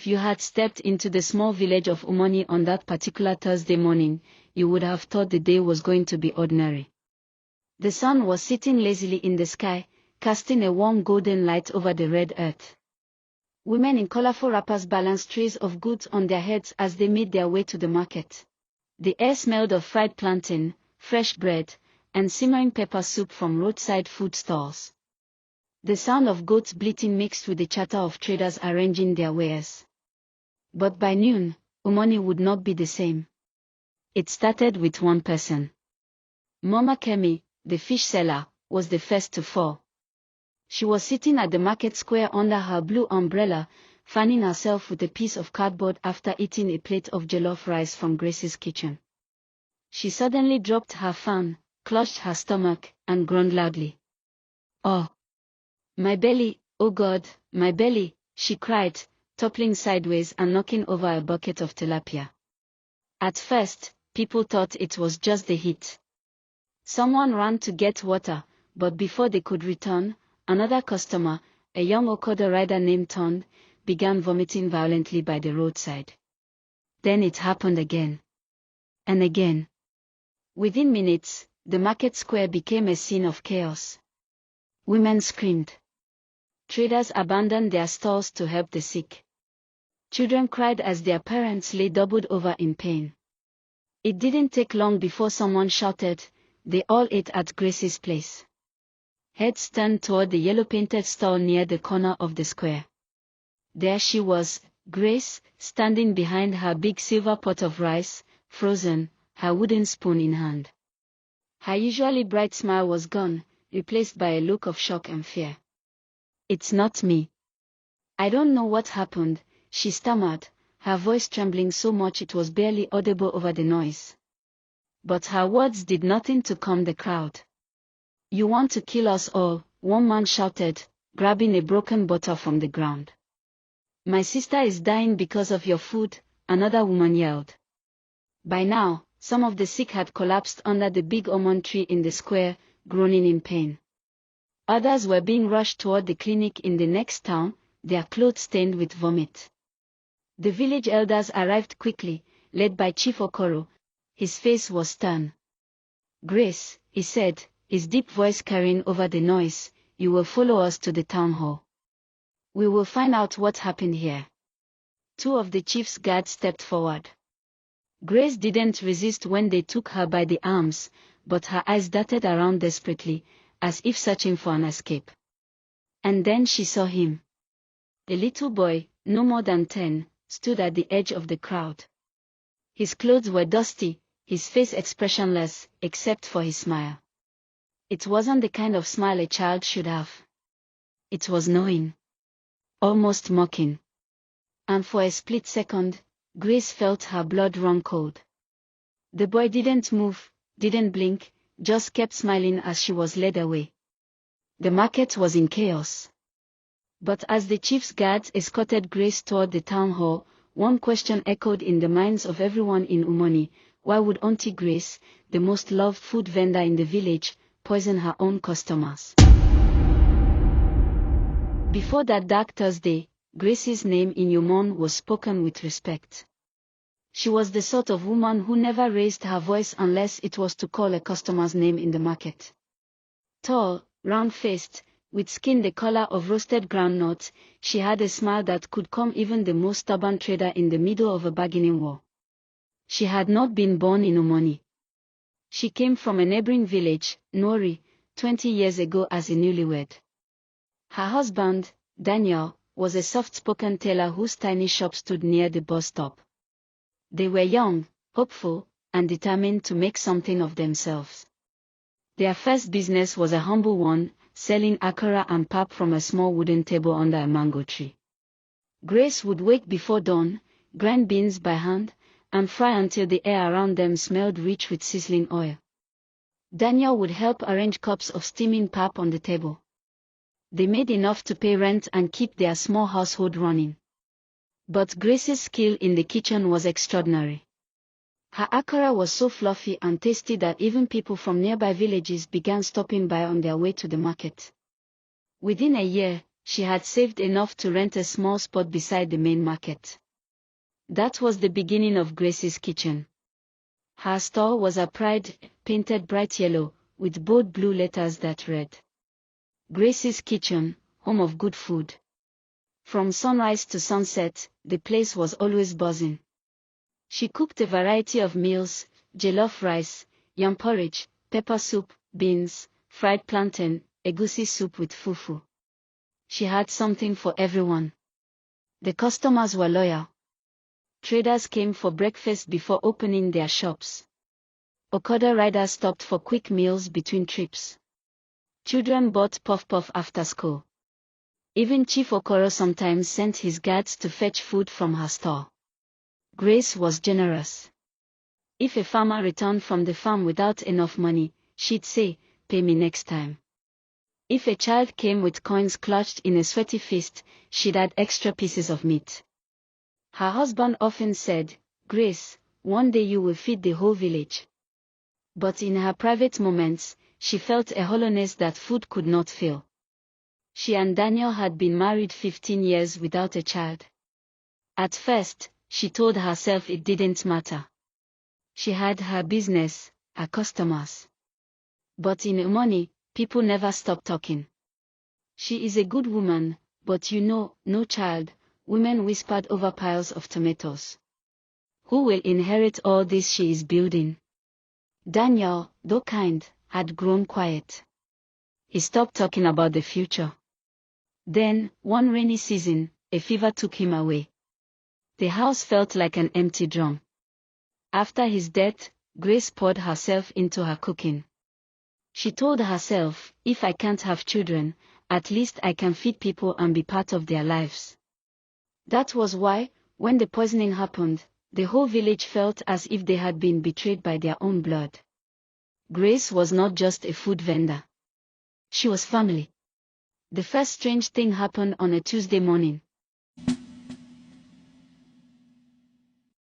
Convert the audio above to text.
If you had stepped into the small village of Umoni on that particular Thursday morning, you would have thought the day was going to be ordinary. The sun was sitting lazily in the sky, casting a warm golden light over the red earth. Women in colorful wrappers balanced trays of goods on their heads as they made their way to the market. The air smelled of fried plantain, fresh bread, and simmering pepper soup from roadside food stalls. The sound of goats bleating mixed with the chatter of traders arranging their wares. But by noon, Umoni would not be the same. It started with one person. Mama Kemi, the fish seller, was the first to fall. She was sitting at the market square under her blue umbrella, fanning herself with a piece of cardboard after eating a plate of jollof rice from Grace's kitchen. She suddenly dropped her fan, clutched her stomach, and groaned loudly. "Oh! My belly, oh God, my belly," she cried, toppling sideways and knocking over a bucket of tilapia. At first, people thought it was just the heat. Someone ran to get water, but before they could return, another customer, a young Okada rider named Ton, began vomiting violently by the roadside. Then it happened again. And again. Within minutes, the market square became a scene of chaos. Women screamed. Traders abandoned their stalls to help the sick. Children cried as their parents lay doubled over in pain. It didn't take long before someone shouted, "They all ate at Grace's place." Heads turned toward the yellow-painted stall near the corner of the square. There she was, Grace, standing behind her big silver pot of rice, frozen, her wooden spoon in hand. Her usually bright smile was gone, replaced by a look of shock and fear. "It's not me. I don't know what happened," she stammered, her voice trembling so much it was barely audible over the noise. But her words did nothing to calm the crowd. "You want to kill us all," one man shouted, grabbing a broken bottle from the ground. "My sister is dying because of your food," another woman yelled. By now, some of the sick had collapsed under the big almond tree in the square, groaning in pain. Others were being rushed toward the clinic in the next town, their clothes stained with vomit. The village elders arrived quickly, led by Chief Okoro. His face was stern. "Grace," he said, his deep voice carrying over the noise, "you will follow us to the town hall. We will find out what happened here." Two of the chief's guards stepped forward. Grace didn't resist when they took her by the arms, but her eyes darted around desperately, as if searching for an escape. And then she saw him. A little boy, no more than 10, stood at the edge of the crowd. His clothes were dusty, his face expressionless, except for his smile. It wasn't the kind of smile a child should have. It was knowing. Almost mocking. And for a split second, Grace felt her blood run cold. The boy didn't move, didn't blink, just kept smiling as she was led away. The market was in chaos. But as the chief's guards escorted Grace toward the town hall, one question echoed in the minds of everyone in Umoni: why would Auntie Grace, the most loved food vendor in the village, poison her own customers? Before that dark Thursday, Grace's name in Umon was spoken with respect. She was the sort of woman who never raised her voice unless it was to call a customer's name in the market. Tall, round-faced, with skin the color of roasted groundnuts, she had a smile that could calm even the most stubborn trader in the middle of a bargaining war. She had not been born in Umoni. She came from a neighboring village, Nori, 20 years ago as a newlywed. Her husband, Daniel, was a soft-spoken tailor whose tiny shop stood near the bus stop. They were young, hopeful, and determined to make something of themselves. Their first business was a humble one, selling akara and pap from a small wooden table under a mango tree. Grace would wake before dawn, grind beans by hand, and fry until the air around them smelled rich with sizzling oil. Daniel would help arrange cups of steaming pap on the table. They made enough to pay rent and keep their small household running. But Grace's skill in the kitchen was extraordinary. Her akara was so fluffy and tasty that even people from nearby villages began stopping by on their way to the market. Within a year, She had saved enough to rent a small spot beside the main market. That was the beginning of Grace's kitchen. Her store was a pride, painted bright yellow, with bold blue letters that read, Grace's Kitchen, home of good food. From sunrise to sunset, the place was always buzzing. She cooked a variety of meals: jollof rice, yam porridge, pepper soup, beans, fried plantain, egusi soup with fufu. She had something for everyone. The customers were loyal. Traders came for breakfast before opening their shops. Okada riders stopped for quick meals between trips. Children bought puff-puff after school. Even Chief Okoro sometimes sent his guards to fetch food from her store. Grace was generous. If a farmer returned from the farm without enough money, she'd say, "Pay me next time." If a child came with coins clutched in a sweaty fist, she'd add extra pieces of meat. Her husband often said, "Grace, one day you will feed the whole village." But in her private moments, she felt a hollowness that food could not fill. She and Daniel had been married 15 years without a child. At first, she told herself it didn't matter. She had her business, her customers. But in Umoni, people never stop talking. "She is a good woman, but no child," women whispered over piles of tomatoes. "Who will inherit all this she is building?" Daniel, though kind, had grown quiet. He stopped talking about the future. Then, one rainy season, a fever took him away. The house felt like an empty drum. After his death, Grace poured herself into her cooking. She told herself, "If I can't have children, at least I can feed people and be part of their lives." That was why, when the poisoning happened, the whole village felt as if they had been betrayed by their own blood. Grace was not just a food vendor. She was family. The first strange thing happened on a Tuesday morning.